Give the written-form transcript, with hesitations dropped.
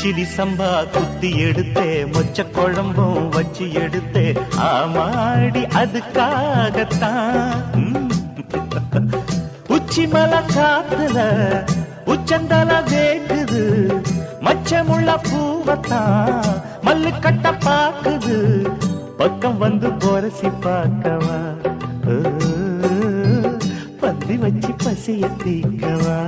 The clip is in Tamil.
கிச்சிலி சம்பா குத்தி எடுத்தே மொச்ச குழம்பும் வச்சு எடுத்தே ஆமாடி அதுக்காகத்தான் உச்சி மலை காத்துல உச்சந்தல வேக்குது மச்சமுள்ள பூவத்தான் மல்லு கட்ட பாக்குது பக்கம் வந்து போரசி பார்க்கவா பந்தி வச்சு பசிய தீக்கவா